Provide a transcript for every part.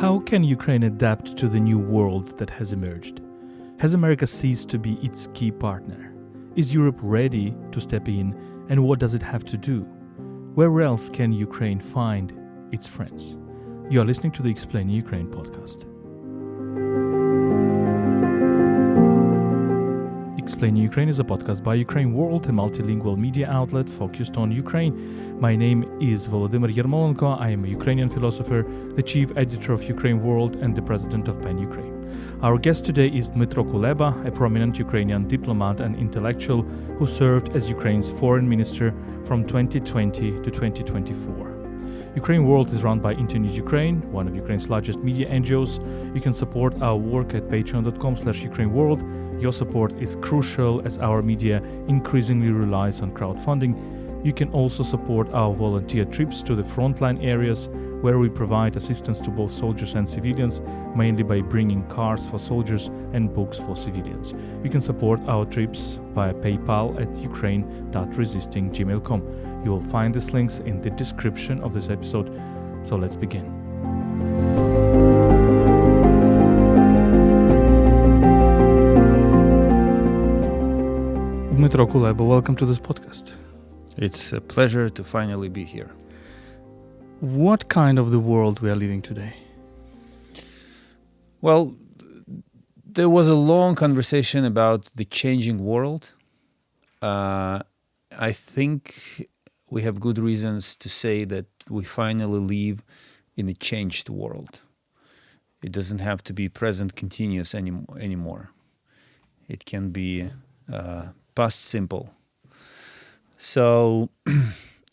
How can Ukraine adapt to the new world that has emerged? Has America ceased to be its key partner? Is Europe ready to step in, and what does it have to do? Where else can Ukraine find its friends? You are listening to the Explaining Ukraine podcast. Explaining Ukraine is a podcast by UkraineWorld, a multilingual media outlet focused on Ukraine. My name is Volodymyr Yermolenko. I am a Ukrainian philosopher, the chief editor of UkraineWorld, and the president of PEN Ukraine. Our guest today is Dmytro Kuleba, a prominent Ukrainian diplomat and intellectual who served as Ukraine's foreign minister from 2020 to 2024. UkraineWorld is run by Internews Ukraine, one of Ukraine's largest media NGOs. You can support our work at patreon.com/UkraineWorld. Your support is crucial as our media increasingly relies on crowdfunding. You can also support our volunteer trips to the frontline areas where we provide assistance to both soldiers and civilians, mainly by bringing cars for soldiers and books for civilians. You can support our trips via PayPal at ukraine.resisting@gmail.com. You will find these links in the description of this episode. So let's begin. Dmytro Kuleba, welcome to this podcast. It's a pleasure to finally be here. What kind of the world we are living today? Well, there was a long conversation about the changing world. I think we have good reasons to say that we finally live in a changed world. It doesn't have to be present continuous anymore. It can be past simple. So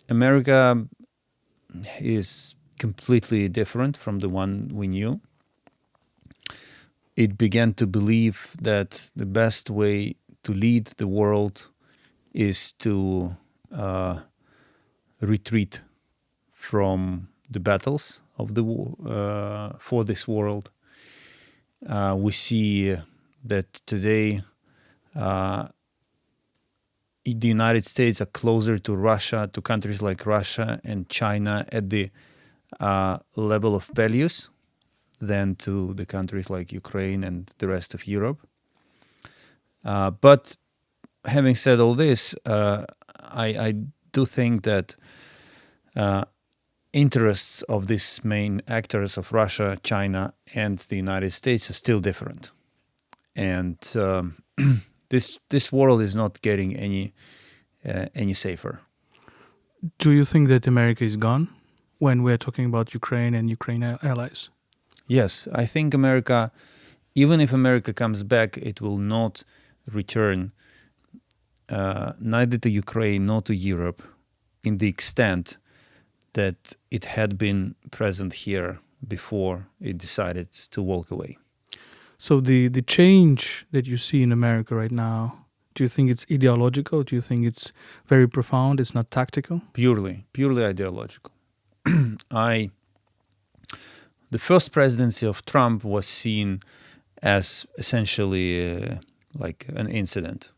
America is completely different from the one we knew. It began to believe that the best way to lead the world is to retreat from the battles of the for this world. We see that today the United States are closer to Russia, to countries like Russia and China at the level of values than to the countries like Ukraine and the rest of Europe. But having said all this, I do think that interests of these main actors of Russia, China, and the United States are still different. And this world is not getting any safer. Do you think that America is gone when we're talking about Ukraine and Ukraine allies? Yes, I think America, even if America comes back, it will not return neither to Ukraine nor to Europe in the extent that it had been present here before it decided to walk away. So the change that you see in America right now, do you think it's ideological? Do you think it's very profound? It's not tactical? Purely ideological. The first presidency of Trump was seen as essentially like an incident,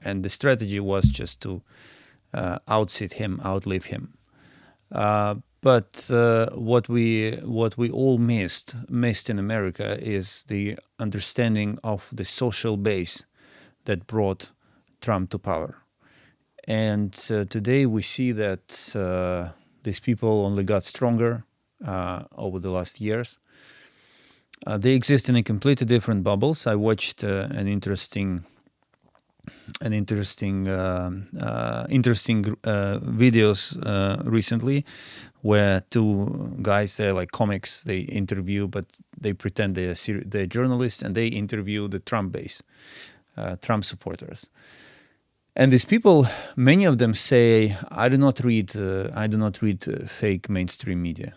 and the strategy was just to outsit him, outlive him. But what we all missed in America is the understanding of the social base that brought Trump to power. And today we see that these people only got stronger over the last years. They exist in a completely different bubbles. I watched an interesting videos recently where two guys, they're like comics, they interview, but they pretend they're journalists, and they interview the Trump base, Trump supporters. And these people, many of them say, I do not read fake mainstream media.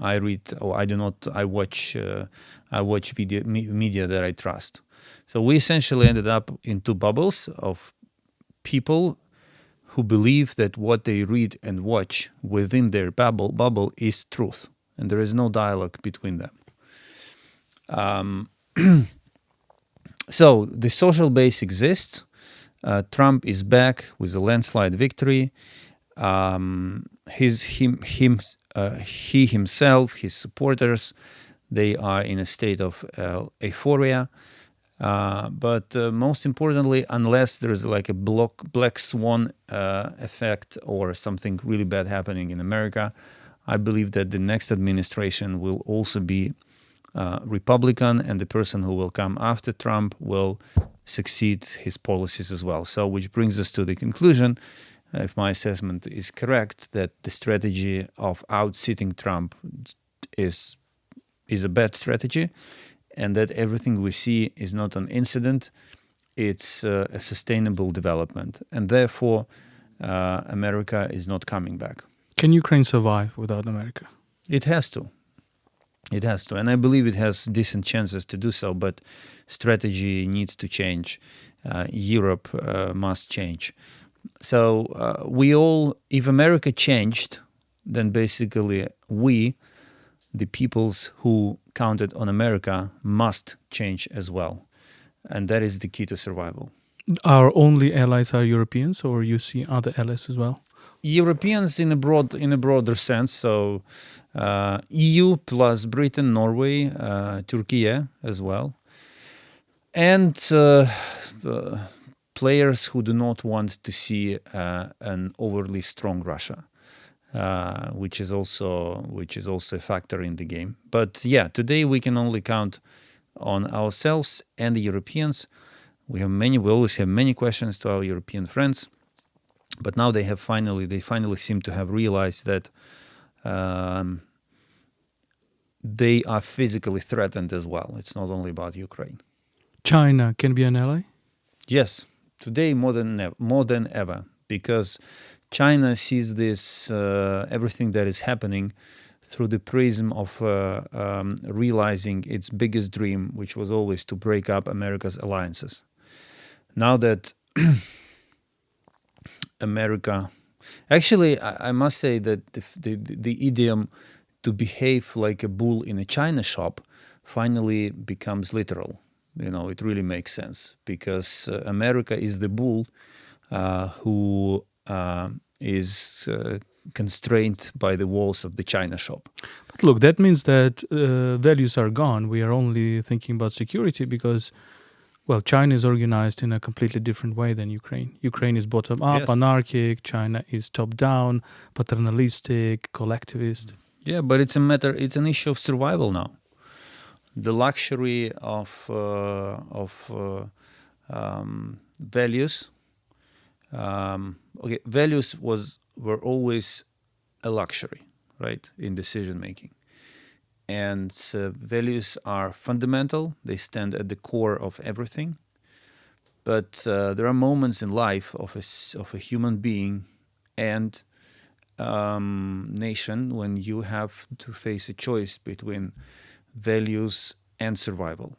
I watch media that I trust. So we essentially ended up in two bubbles of people who believe that what they read and watch within their bubble is truth, and there is no dialogue between them. So the social base exists. Trump is back with a landslide victory. he himself, his supporters, they are in a state of euphoria. But most importantly, unless there's like a black swan effect or something really bad happening in America, I believe that the next administration will also be Republican, and the person who will come after Trump will succeed his policies as well. So, which brings us to the conclusion, if my assessment is correct, that the strategy of out-sitting Trump is a bad strategy, and that everything we see is not an incident, it's a sustainable development. And therefore, America is not coming back. Can Ukraine survive without America? It has to. It has to. And I believe it has decent chances to do so, but strategy needs to change. Europe must change. So if America changed, then basically we, the peoples who counted on America, must change as well. And that is the key to survival. Our only allies are Europeans, or you see other allies as well? Europeans in a broader sense, so EU plus Britain, Norway, Turkey as well, and players who do not want to see an overly strong Russia, which is also a factor in the game. But yeah, today we can only count on ourselves and the Europeans. We always have many questions to our European friends. But now they finally seem to have realized that they are physically threatened as well. It's not only about Ukraine. China can be an ally? Yes, today more than ever, because China sees this everything that is happening through the prism of realizing its biggest dream, which was always to break up America's alliances. Now that America, actually, I must say that the idiom "to behave like a bull in a china shop" finally becomes literal. It really makes sense, because America is the bull who is constrained by the walls of the china shop. But look, that means that values are gone. We are only thinking about security because, well, China is organized in a completely different way than Ukraine. Ukraine is bottom-up, Yes. anarchic. China is top-down, paternalistic, collectivist. Yeah, but it's an issue of survival now. The luxury of values. Values were always a luxury, right, in decision making. And values are fundamental. They stand at the core of everything. But there are moments in life of a human being and nation when you have to face a choice between values and survival.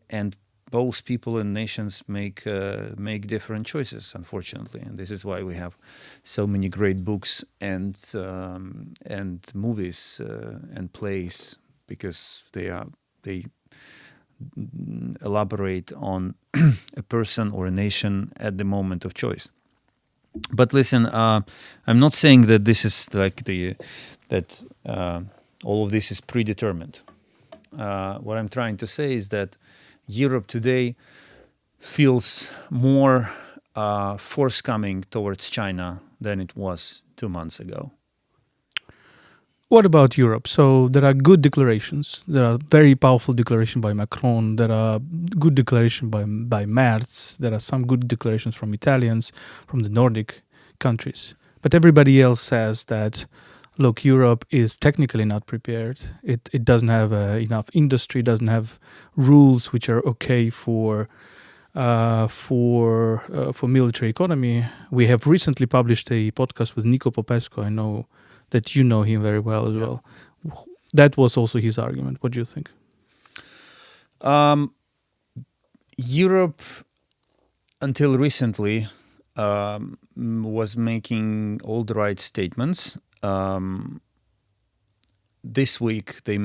And both people and nations make different choices, unfortunately. And this is why we have so many great books and movies and plays, because they elaborate on a person or a nation at the moment of choice. But listen, I'm not saying that this is like that all of this is predetermined. What I'm trying to say is that Europe today feels more forthcoming towards China than it was 2 months ago. What about Europe? So there are good declarations. There are very powerful declarations by Macron. There are good declarations by Merz. There are some good declarations from Italians, from the Nordic countries. But everybody else says that, look, Europe is technically not prepared. It doesn't have enough industry, doesn't have rules which are okay for military economy. We have recently published a podcast with Nico Popescu. I know that you know him very well as well. That was also his argument. What do you think? Europe, until recently, was making all the right statements. Last week they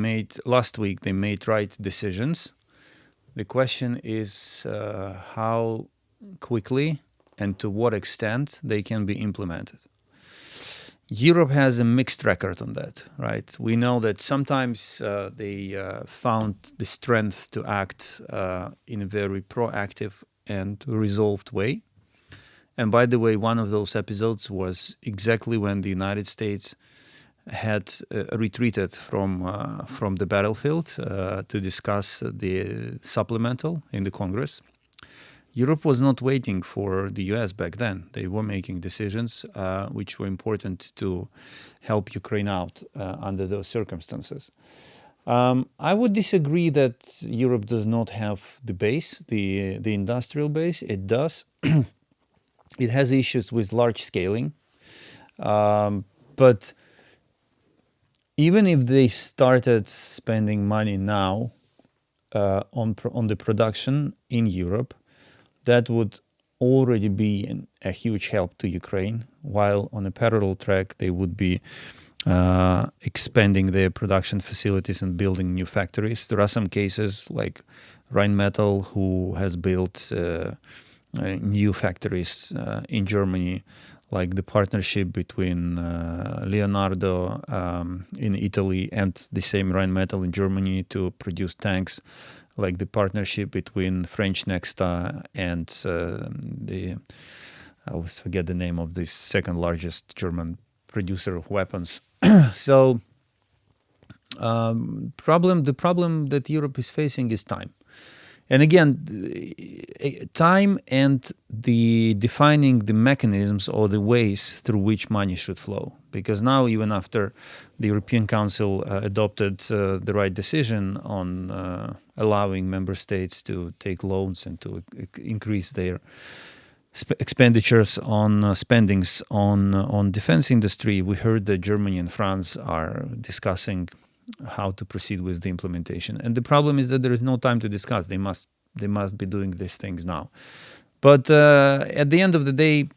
made right decisions. The question is how quickly and to what extent they can be implemented. Europe has a mixed record on that, right? We know that sometimes they found the strength to act in a very proactive and resolved way. And by the way, one of those episodes was exactly when the United States had retreated from the battlefield to discuss the supplemental in the Congress. Europe was not waiting for the US back then. They were making decisions which were important to help Ukraine out under those circumstances. I would disagree that Europe does not have the base, the industrial base. It does. It has issues with large scaling. But even if they started spending money now on the production in Europe, that would already be a huge help to Ukraine, while on a parallel track, they would be expanding their production facilities and building new factories. There are some cases like Rheinmetall, who has built new factories in Germany, like the partnership between Leonardo in Italy and the same Rheinmetall in Germany to produce tanks, like the partnership between French Nexta and I always forget the name of the second largest German producer of weapons. So the problem that Europe is facing is time. And again, time and the defining the mechanisms or the ways through which money should flow. Because now, even after the European Council adopted the right decision on allowing member states to take loans and to increase their expenditures on spendings on defense industry, we heard that Germany and France are discussing how to proceed with the implementation. And the problem is that there is no time to discuss. They must be doing these things now. But at the end of the day,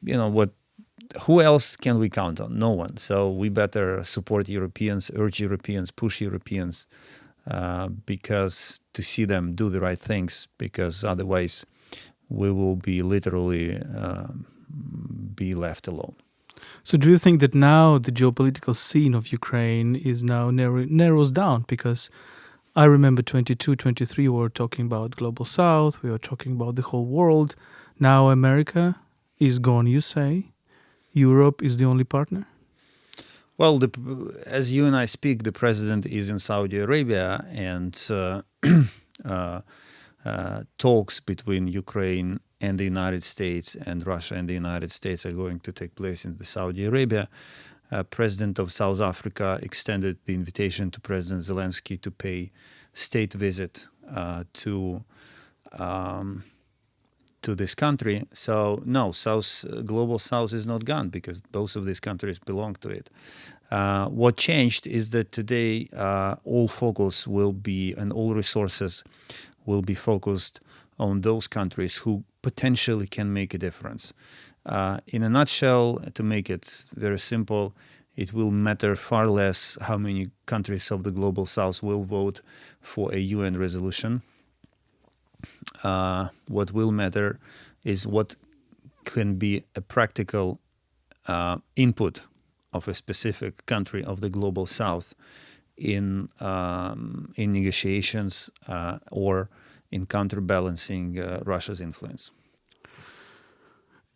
who else can we count on? No one. So we better support Europeans, urge Europeans, push Europeans, because to see them do the right things, because otherwise we will be literally be left alone. So do you think that now the geopolitical scene of Ukraine is now narrows down? Because I remember 22, 23, we were talking about Global South, we were talking about the whole world. Now America is gone, you say. Europe is the only partner? Well, as you and I speak, the president is in Saudi Arabia, and talks between Ukraine and the United States and Russia and the United States are going to take place in Saudi Arabia. President of South Africa extended the invitation to President Zelensky to pay state visit to this country. So no, Global South is not gone, because both of these countries belong to it. What changed is that today all focus will be, and all resources will be focused on those countries who potentially can make a difference. In a nutshell, to make it very simple, it will matter far less how many countries of the Global South will vote for a UN resolution. What will matter is what can be a practical input of a specific country of the Global South in negotiations or in counterbalancing Russia's influence.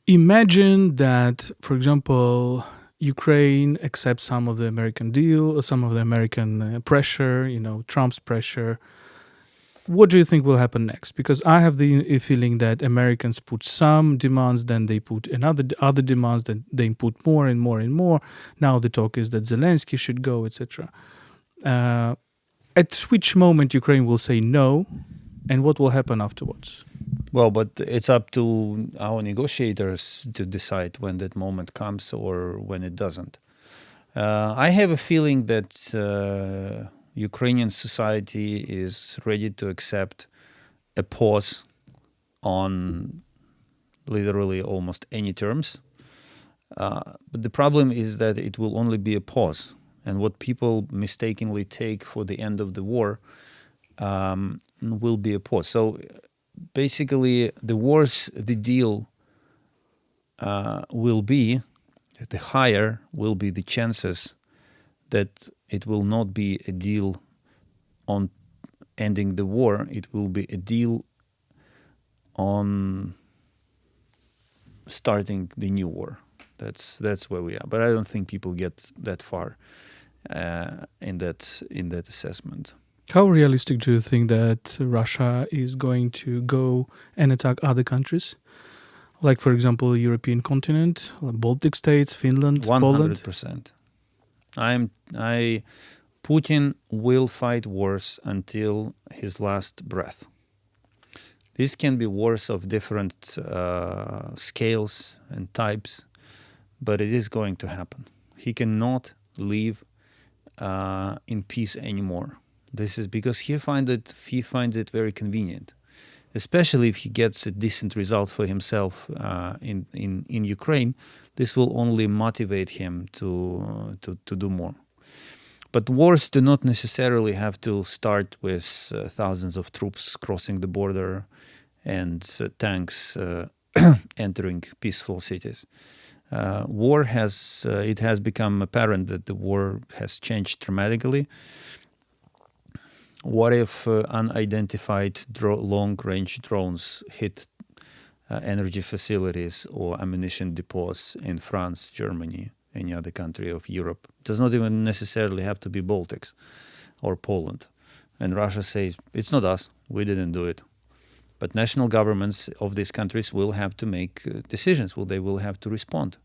Imagine that, for example, Ukraine accepts some of the American deal, some of the American pressure, Trump's pressure. What do you think will happen next? Because I have the feeling that Americans put some demands, then they put other demands, then they put more and more and more. Now the talk is that Zelensky should go, etc. At which moment Ukraine will say no, and what will happen afterwards? Well, but it's up to our negotiators to decide when that moment comes or when it doesn't. I have a feeling that Ukrainian society is ready to accept a pause on literally almost any terms. But the problem is that it will only be a pause. And what people mistakenly take for the end of the war will be a pause. So basically, the worse the deal will be, the higher will be the chances that it will not be a deal on ending the war. It will be a deal on starting the new war. That's where we are. But I don't think people get that far in that assessment. How realistic do you think that Russia is going to go and attack other countries? Like, for example, the European continent, Baltic states, Finland, Poland? 100%. Putin will fight wars until his last breath. These can be wars of different scales and types, but it is going to happen. He cannot live in peace anymore. This is because he finds it very convenient, especially if he gets a decent result for himself in Ukraine. This will only motivate him to do more. But wars do not necessarily have to start with thousands of troops crossing the border and tanks entering peaceful cities. It has become apparent that the war has changed dramatically. What if unidentified long-range drones hit energy facilities or ammunition depots in France, Germany, any other country of Europe? It does not even necessarily have to be Baltics or Poland. And Russia says, it's not us, we didn't do it. But national governments of these countries will have to make decisions. They will have to respond.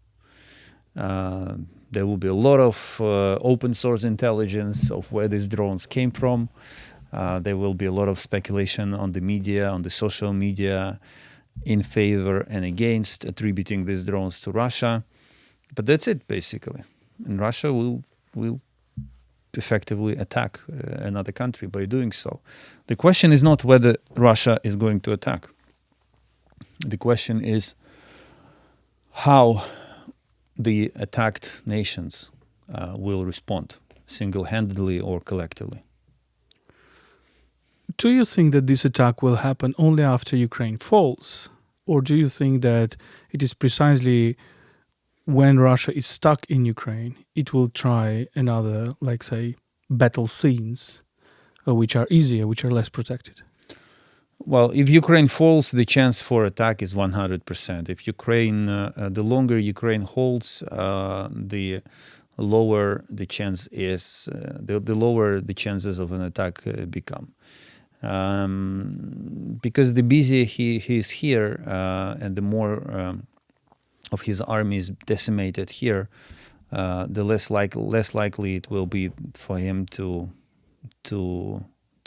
There will be a lot of open source intelligence of where these drones came from. There will be a lot of speculation on the media, on the social media, in favor and against attributing these drones to Russia. But that's it, basically. And Russia will effectively attack another country by doing so. The question is not whether Russia is going to attack. The question is how the attacked nations will respond, single-handedly or collectively. Do you think that this attack will happen only after Ukraine falls? Or do you think that it is precisely when Russia is stuck in Ukraine, it will try another, like, say, battle scenes, which are easier, which are less protected? Well, if Ukraine falls, the chance for attack is 100%. If Ukraine, the longer Ukraine holds, the lower the chance is, the lower the chances of an attack become. Because the busier he is here, and the more of his army is decimated here, the less likely it will be for him to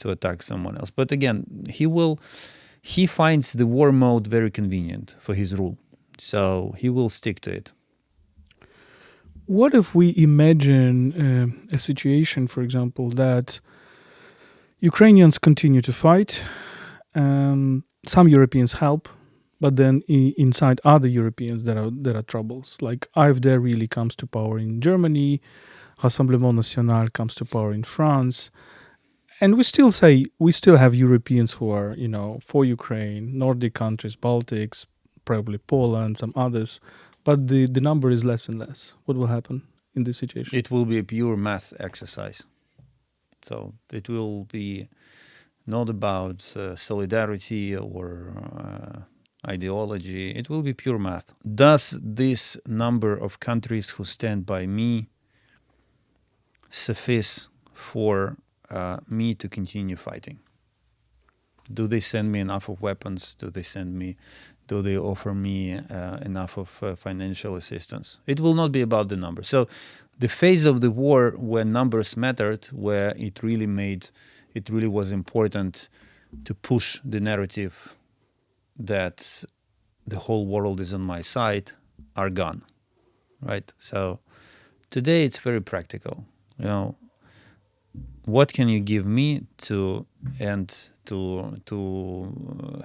attack someone else. But again, he finds the war mode very convenient for his rule, so he will stick to it. What if we imagine a situation, for example, that Ukrainians continue to fight, some Europeans help, but then inside other Europeans there are troubles. Like AfD really comes to power in Germany, Rassemblement National comes to power in France, and we still have Europeans who are, for Ukraine, Nordic countries, Baltics, probably Poland, some others, but the number is less and less. What will happen in this situation? It will be a pure math exercise. So it will be not about solidarity or ideology. It will be pure math. Does this number of countries who stand by me suffice for me to continue fighting? Do they send me enough of weapons? Do they offer me enough of financial assistance? It will not be about the number. So the phase of the war when numbers mattered, where it really was important to push the narrative that the whole world is on my side, are gone, right? So today it's very practical. What can you give me to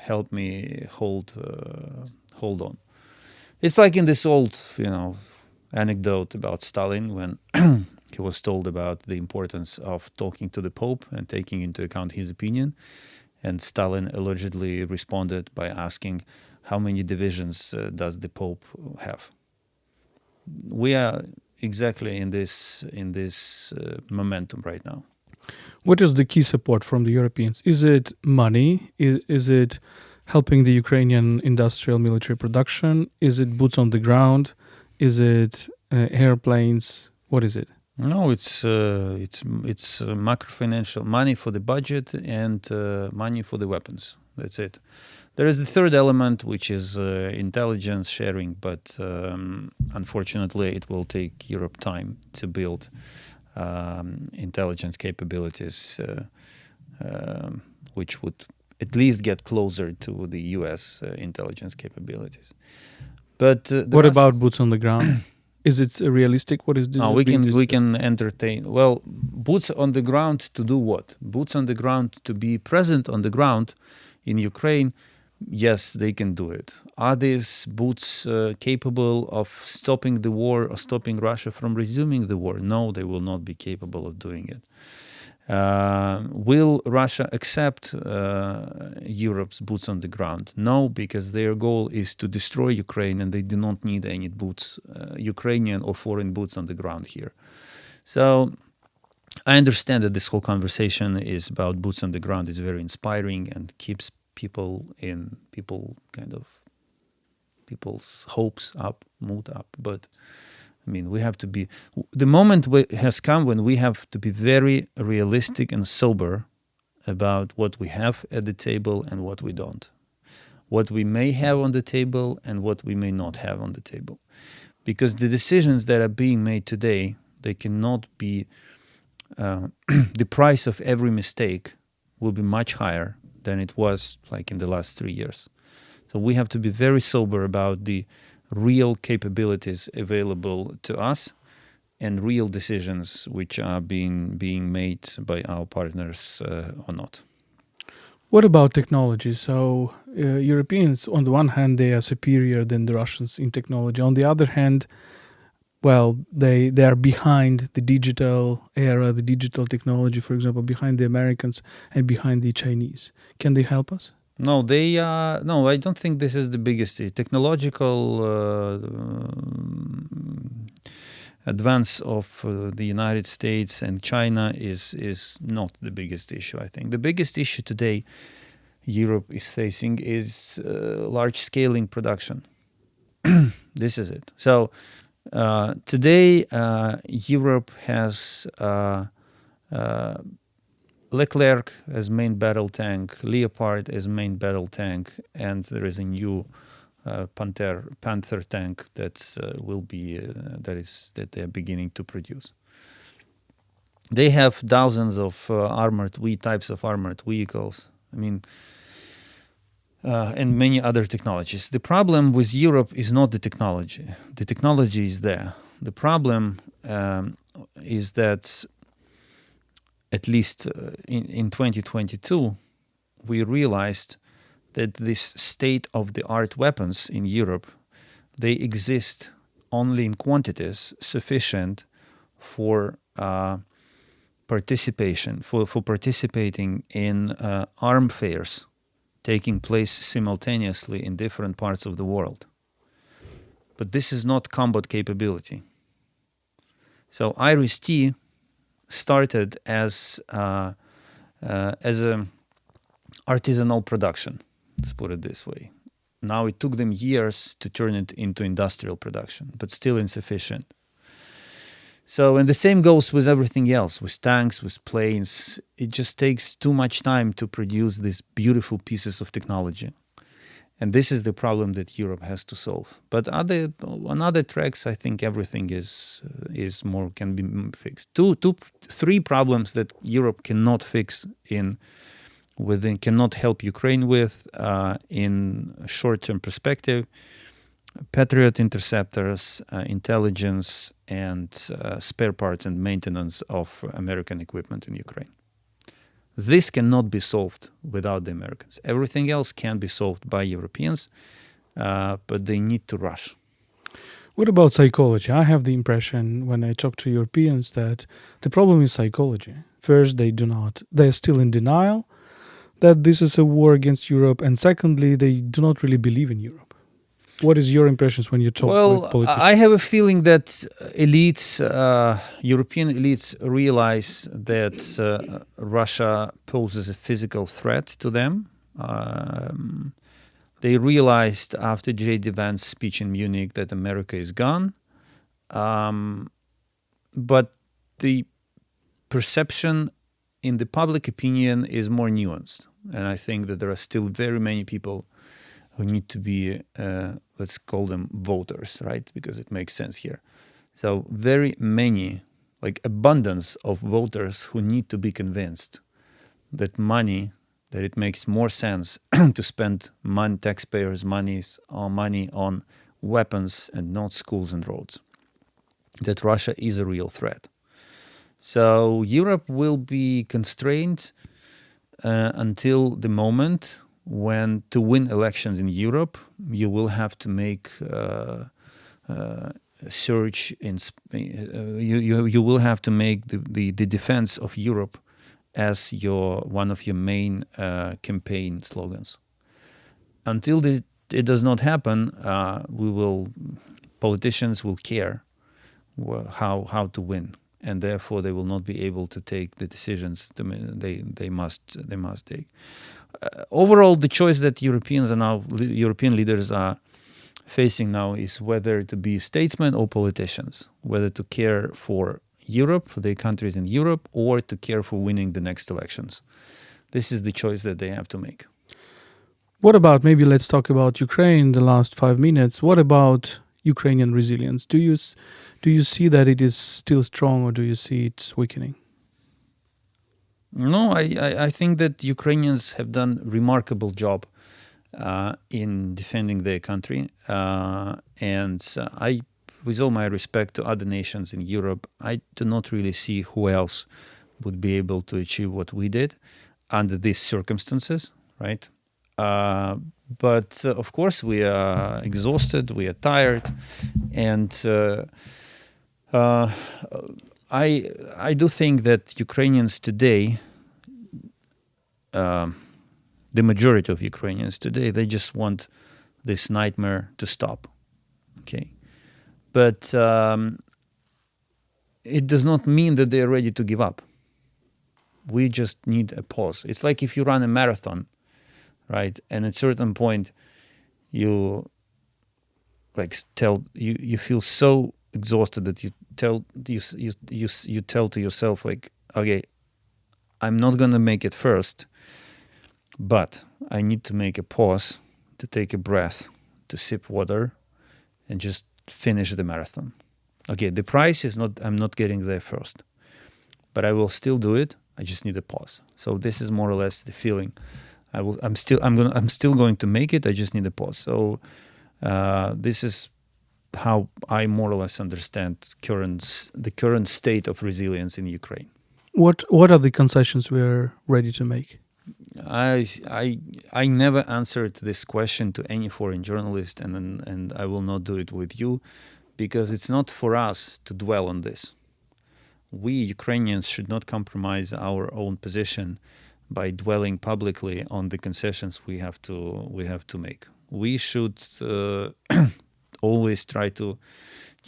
help me hold on? It's like in this old, anecdote about Stalin when he was told about the importance of talking to the Pope and taking into account his opinion. And Stalin allegedly responded by asking, how many divisions does the Pope have? we are exactly in this momentum right now. What is the key support from the Europeans? Is it money? Is it helping the Ukrainian industrial military production? Is it boots on the ground? Is it airplanes? What is it? No, it's macro financial money for the budget and money for the weapons. That's it. There is the third element, which is intelligence sharing, but unfortunately, it will take Europe time to build intelligence capabilities, which would at least get closer to the U.S. Intelligence capabilities. But what about boots on the ground? Is it realistic? What is the? No, we can entertain. Well, boots on the ground to do what? Boots on the ground to be present on the ground in Ukraine. Yes, they can do it. Are these boots capable of stopping the war or stopping Russia from resuming the war? No, they will not be capable of doing it. Will Russia accept Europe's boots on the ground? No, because their goal is to destroy Ukraine, and they do not need any boots, Ukrainian or foreign boots on the ground here. So I understand that this whole conversation is about boots on the ground. It's very inspiring and keeps people's hopes up, mood up. But I mean, we have to be. The moment has come when we have to be very realistic and sober about what we have at the table and what we don't, what we may have on the table and what we may not have on the table, because the decisions that are being made today, they cannot be. The price of every mistake will be much higher than it was like in the last 3 years. So we have to be very sober about the real capabilities available to us and real decisions which are being made by our partners or not. What about technology? So Europeans, on the one hand, they are superior than the Russians in technology. On the other hand, well, they are behind the digital era, the digital technology, for example, behind the Americans and behind the Chinese. Can they help us? No, no, I don't think this is the biggest technological advance of the United States and China is not the biggest issue, I think. The biggest issue today Europe is facing is large-scaling production. This is it. So today Europe has Leclerc as main battle tank, Leopard as main battle tank, and there is a new Panther tank that will be that they are beginning to produce. They have thousands of types of armored vehicles. I mean, and many other technologies. The problem with Europe is not the technology. The technology is there. The problem is that, at least in 2022, we realized that this state-of-the-art weapons in Europe, they exist only in quantities sufficient for participating in arms fairs taking place simultaneously in different parts of the world. But this is not combat capability. So IRIS-T started as a artisanal production, let's put it this way. Now it took them years to turn it into industrial production, but still insufficient. So, and the same goes with everything else, with tanks, with planes. It just takes too much time to produce these beautiful pieces of technology. And this is the problem that Europe has to solve. But on other tracks, I think everything can be fixed. Three problems that Europe cannot fix cannot help Ukraine with in a short-term perspective: Patriot interceptors, intelligence, and spare parts and maintenance of American equipment in Ukraine. This cannot be solved without the Americans. Everything else can be solved by Europeans, but they need to rush. What about psychology? I have the impression when I talk to Europeans that the problem is psychology. First, they're still in denial that this is a war against Europe, and secondly, they do not really believe in Europe. What is your impressions when you talk with politicians? I have a feeling that elites, European elites, realize that Russia poses a physical threat to them. They realized after J.D. Vance's speech in Munich that America is gone. But the perception in the public opinion is more nuanced. And I think that there are still very many people who need to be, let's call them voters, right? Because it makes sense here. So very many, like abundance of voters who need to be convinced that it makes more sense to spend taxpayers' money on weapons and not schools and roads. That Russia is a real threat. So Europe will be constrained until the moment when, to win elections in Europe, you will have to make search in you will have to make the defense of Europe as one of your main campaign slogans. Until it does not happen, politicians will care how to win, and therefore they will not be able to take the decisions they must take. Overall, the choice that European leaders are facing now is whether to be statesmen or politicians, whether to care for Europe, for their countries in Europe, or to care for winning the next elections. This is the choice that they have to make. What about, maybe let's talk about Ukraine, the last 5 minutes. What about Ukrainian resilience? Do you see that it is still strong, or do you see it weakening? No, I think that Ukrainians have done a remarkable job in defending their country. With all my respect to other nations in Europe, I do not really see who else would be able to achieve what we did under these circumstances, right? But of course, we are exhausted, we are tired, and I do think that Ukrainians today, the majority of Ukrainians today, they just want this nightmare to stop. Okay, but it does not mean that they are ready to give up. We just need a pause. It's like if you run a marathon, right? And at a certain point, you feel so exhausted that you tell to yourself, like, okay, I'm not gonna make it first, but I need to make a pause, to take a breath, to sip water, and just finish the marathon. Okay, the price is not, I'm not getting there first, but I will still do it. I just need a pause. So this is more or less the feeling. I'm still going to make it. I just need a pause. So this is how I more or less understand the current state of resilience in Ukraine. What are the concessions we are ready to make? I never answered this question to any foreign journalist, and I will not do it with you, because it's not for us to dwell on this. We Ukrainians should not compromise our own position by dwelling publicly on the concessions we have to make. We should always try to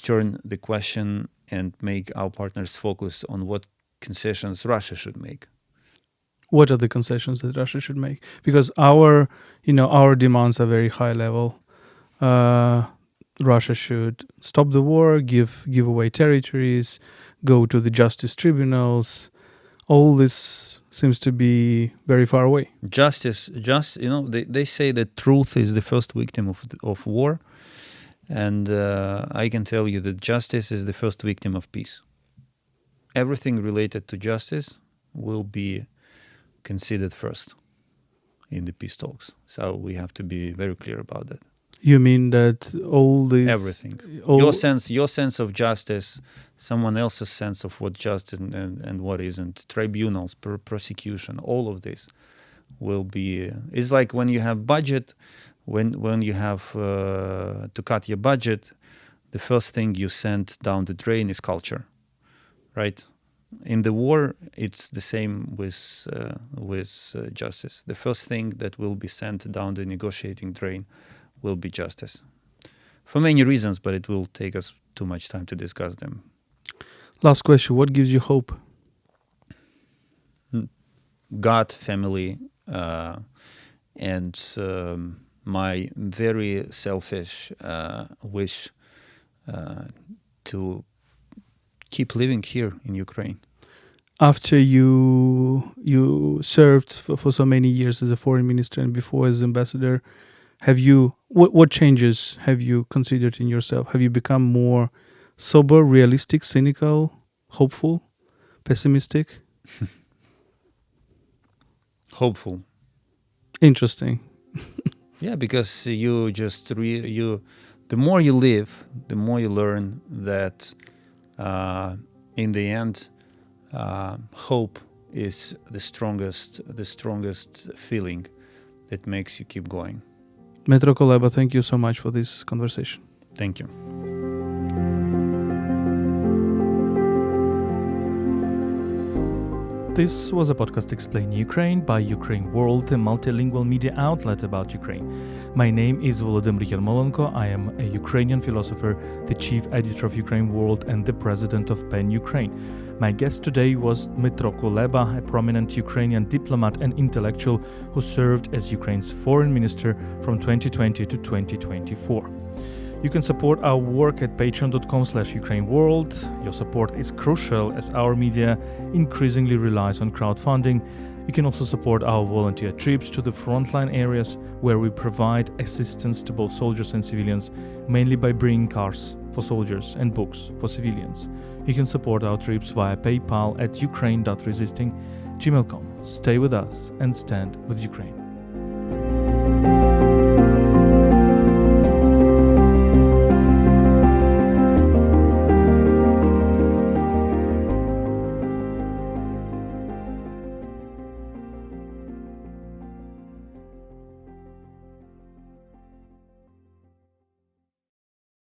turn the question and make our partners focus on what concessions Russia should make. What are the concessions that Russia should make? Because our demands are very high level. Russia should stop the war, give away territories, go to the justice tribunals. All this seems to be very far away. They say that truth is the first victim of war, and I can tell you that justice is the first victim of peace. Everything related to justice will be considered first in the peace talks. So we have to be very clear about that. You mean that all these... Everything. Your sense of justice, someone else's sense of what justice and what isn't, tribunals, prosecution, all of this will be... It's like when you have budget, when you have to cut your budget, the first thing you send down the drain is culture, right? In the war, it's the same with justice. The first thing that will be sent down the negotiating drain will be justice. for many reasons, but it will take us too much time to discuss them. Last question. What gives you hope? God, family, and my very selfish wish to keep living here in Ukraine. After you served for so many years as a foreign minister and before as ambassador, what changes have you considered in yourself? Have you become more sober, realistic, cynical, hopeful, pessimistic? Hopeful. Interesting. Yeah, because you just the more you live, the more you learn that in the end, hope is the strongest feeling that makes you keep going. Dmytro Kuleba, thank you so much for this conversation. Thank you. This was a podcast explained in Ukraine by UkraineWorld, a multilingual media outlet about Ukraine. My name is Volodymyr Yermolenko. I am a Ukrainian philosopher, the chief editor of UkraineWorld and the president of PEN Ukraine. My guest today was Dmytro Kuleba, a prominent Ukrainian diplomat and intellectual who served as Ukraine's foreign minister from 2020 to 2024. You can support our work at patreon.com/UkraineWorld. Your support is crucial as our media increasingly relies on crowdfunding. You can also support our volunteer trips to the frontline areas where we provide assistance to both soldiers and civilians, mainly by bringing cars for soldiers and books for civilians. You can support our trips via PayPal at ukraine.resisting@gmail.com. Stay with us and stand with Ukraine.